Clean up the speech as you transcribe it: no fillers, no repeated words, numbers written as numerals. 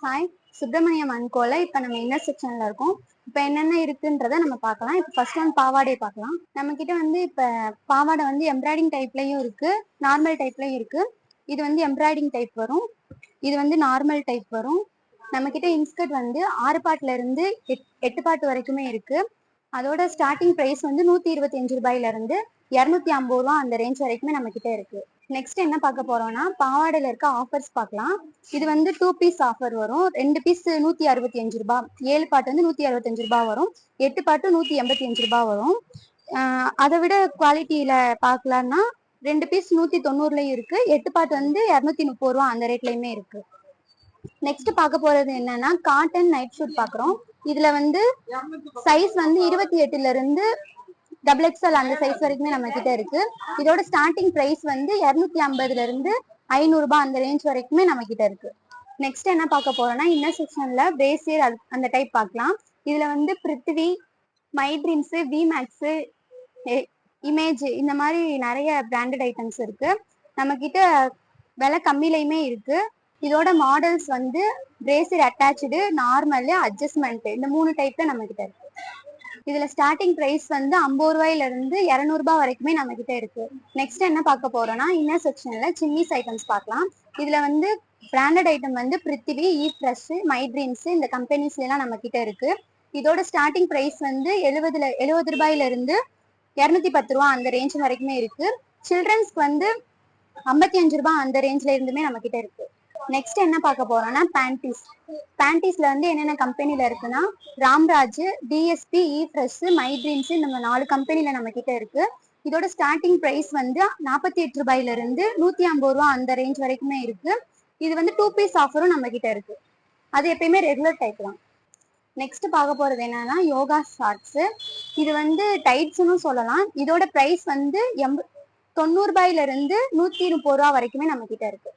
Hi, Subramaniam அன்கோல இப்ப நம்ம inner செக்ஷன்ல இருக்கோம். இப்ப என்னென்ன இருக்குன்றத நம்ம பார்க்கலாம். இப்ப ஃபர்ஸ்ட் ஒன் பாவாடை பார்க்கலாம். நம்ம கிட்ட இப்ப பாவாடை எம்ப்ராய்டிங் டைப்லயும் இருக்கு, நார்மல் டைப்லயும் இருக்கு. இது எம்ப்ராய்டிங் டைப் வரும், இது நார்மல் டைப் வரும். நம்ம கிட்ட இன்ஸ்கர்ட் 6 பாட்டுல இருந்து 8 பாட்டு வரைக்குமே இருக்கு. அதோட ஸ்டார்டிங் பிரைஸ் 125 ரூபாயில இருந்து 250 ரூபா அந்த ரேஞ்ச் வரைக்குமே நம்ம கிட்ட இருக்கு. நெக்ஸ்ட் என்ன பார்க்க போறோம்னா பாவாடையில இருக்க ஆஃபர்ஸ் பார்க்கலாம். இது 2 பீஸ் ஆஃபர் வரும். 2 பீஸ் 165 ரூபாய், 7 பாட்டு 165 ரூபாய் வரும், 8 பாட்டு 185 ரூபாய் வரும். அதை விட குவாலிட்டியில பார்க்கலாம்னா 2 பீஸ் 190லயும் இருக்கு, 8 பாட்டு 230 ரூபா அந்த ரேட்லயுமே இருக்கு. நெக்ஸ்ட் பார்க்க போறது என்னன்னா காட்டன் நைட் ஷூட் பாக்குறோம். இதுல சைஸ் 28ல இருந்து XXL அந்த சைஸ் வரைக்குமே நம்ம கிட்ட இருக்கு. இதோட ஸ்டார்டிங் பிரைஸ் 250ல இருந்து 500 ரூபாய் அந்த ரேஞ்ச் வரைக்குமே நம்ம கிட்ட இருக்கு. நெக்ஸ்ட் என்ன பார்க்க போறோம்னா இன்னர் செக்ஷன்ல பிரேசியர் அந்த டைப் பார்க்கலாம். இதுல பிருத்திவி, மைட்ரின்ஸ், வி மேக்ஸ், இமேஜ் இந்த மாதிரி நிறைய பிராண்டட் ஐட்டம்ஸ் இருக்கு. நம்ம கிட்ட விலை கம்மியிலையுமே இருக்கு. இதோட மாடல்ஸ் பிரேசியர் அட்டாச்சு, நார்மல், அட்ஜஸ்ட்மெண்ட் இந்த 3 டைப்ல நம்ம கிட்ட இருக்கு. இதுல ஸ்டார்டிங் பிரைஸ் 50 ரூபாயில இருந்து 200 ரூபாய் வரைக்குமே நம்ம கிட்ட இருக்கு. நெக்ஸ்ட் என்ன பார்க்க போறோம்னா இன்னர் செக்ஷன்ல சிம்மிஸ் ஐட்டம்ஸ் பார்க்கலாம். இதுல பிராண்டட் ஐட்டம் பிருத்திவி, இ ஃப்ரெஷ், மைட்ரின்ஸ் இந்த கம்பெனிஸ்ல எல்லாம் நம்ம கிட்ட இருக்கு. இதோட ஸ்டார்டிங் பிரைஸ் 70 ரூபாயில இருந்து 210 ரூபாய் அந்த ரேஞ்ச் வரைக்குமே இருக்கு. சில்ட்ரன்ஸ்க்கு 55 ரூபாய் அந்த ரேஞ்ச்ல இருந்துமே நம்ம கிட்ட இருக்கு. நெக்ஸ்ட் என்ன பார்க்க போறோம்னா பேண்டிஸ்ல என்னென்ன கம்பெனில இருக்குன்னா ராம்ராஜ், டிஎஸ்பி, இ ஃப்ரெஷ், மைட்ரின்ஸ் இந்த 4 கம்பெனில நம்ம கிட்ட இருக்கு. இதோட ஸ்டார்டிங் பிரைஸ் 48 ரூபாயில இருந்து 150 ரூபாய் அந்த ரேஞ்ச் வரைக்குமே இருக்கு. இது 2 பீஸ் ஆஃபரும் நம்ம கிட்ட இருக்கு. அது எப்பயுமே ரெகுலர் டைப் தான். நெக்ஸ்ட் பார்க்க போறது என்னன்னா யோகா ஷார்ட்ஸ். இது டைட்ஸ்னு சொல்லலாம். இதோட பிரைஸ் 90 ரூபாயில இருந்து 130 ரூபாய் வரைக்குமே நம்ம கிட்ட இருக்கு.